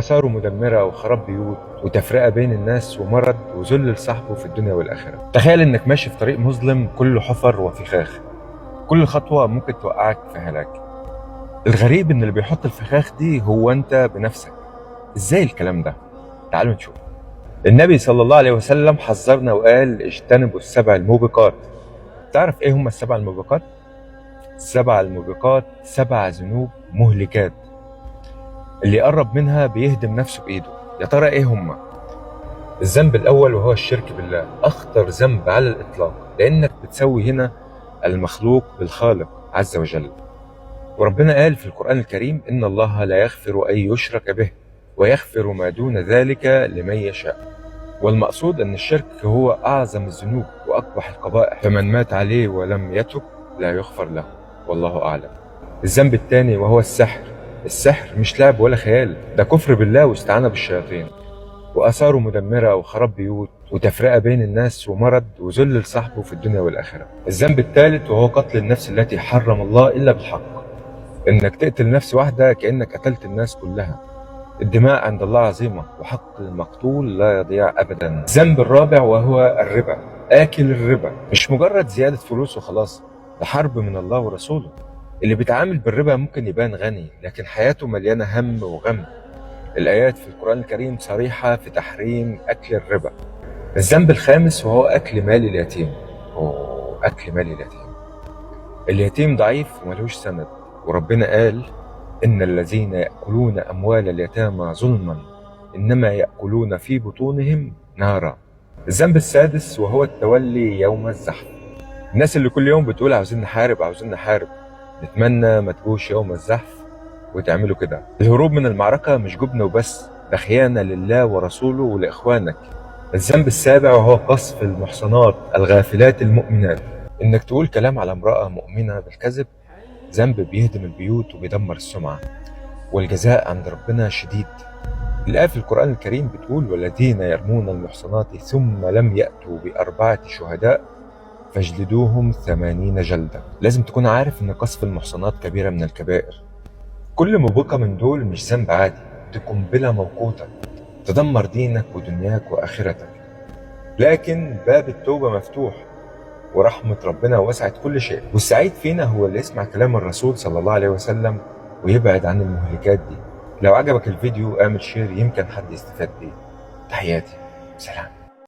آثاره مدمرة وخراب بيوت وتفرقة بين الناس ومرض وذل لصاحبه في الدنيا والآخرة. تخيل إنك ماشي في طريق مظلم كله حفر وفخاخ، كل خطوة ممكن توقعك في هلاك. الغريب إن اللي بيحط الفخاخ دي هو أنت بنفسك. إزاي الكلام ده؟ تعالوا نشوف. النبي صلى الله عليه وسلم حذرنا وقال اجتنبوا السبع الموبقات. تعرف إيه هم السبع الموبقات؟ السبع الموبقات 7 ذنوب مهلكات، اللي يقرب منها بيهدم نفسه بإيده. يا ترى إيه هم؟ الذنب الأول وهو الشرك بالله، أخطر ذنب على الإطلاق، لأنك بتسوي هنا المخلوق بالخالق عز وجل. وربنا قال في القرآن الكريم إن الله لا يغفر أن يشرك به ويغفر ما دون ذلك لمن يشاء. والمقصود أن الشرك هو أعظم الذنوب وأقبح القبائح، فمن مات عليه ولم يتب لا يغفر له، والله أعلم. الذنب الثاني وهو السحر. السحر مش لعب ولا خيال، ده كفر بالله واستعانة بالشياطين، وآثاره مدمرة وخراب بيوت وتفرقة بين الناس ومرض وذل لصاحبه في الدنيا والآخرة. الذنب الثالث وهو قتل النفس التي حرم الله إلا بالحق. إنك تقتل نفس واحدة كأنك قتلت الناس كلها. الدماء عند الله عظيمة وحق المقتول لا يضيع أبدا. الذنب الرابع وهو الربا. آكل الربا مش مجرد زيادة فلوس وخلاص، ده حرب من الله ورسوله. اللي بيتعامل بالربا ممكن يبان غني لكن حياته مليانة هم وغم. الآيات في القرآن الكريم صريحة في تحريم أكل الربا. الذنب الخامس وهو أكل مال اليتيم. أكل مال اليتيم. اليتيم ضعيف وملهوش سند، وربنا قال إن الذين يأكلون أموال اليتامى ظلما إنما يأكلون في بطونهم نارا. الذنب السادس وهو التولي يوم الزحف. الناس اللي كل يوم بتقول عاوزين نحارب عاوزين نحارب، نتمنى ما تجوش يوم الزحف وتعملوا كده. الهروب من المعركة مش جبن وبس، ده خيانة لله ورسوله ولإخوانك. الذنب السابع وهو قذف المحصنات الغافلات المؤمنات. إنك تقول كلام على امرأة مؤمنة بالكذب ذنب بيهدم البيوت وبيدمر السمعة، والجزاء عند ربنا شديد. الآية في القرآن الكريم بتقول والذين يرمون المحصنات ثم لم يأتوا ب4 شهداء فاجلدوهم 80 جلدة. لازم تكون عارف إن قذف المحصنات كبيرة من الكبائر. كل موبقة من دول مش ذنب عادي، دي قنبلة موقوتة تدمر دينك ودنياك وآخرتك. لكن باب التوبة مفتوح ورحمة ربنا وسعت كل شيء، والسعيد فينا هو اللي يسمع كلام الرسول صلى الله عليه وسلم ويبعد عن المهلكات دي. لو عجبك الفيديو اعمل شير يمكن حد يستفاد بيه. تحياتي، سلام.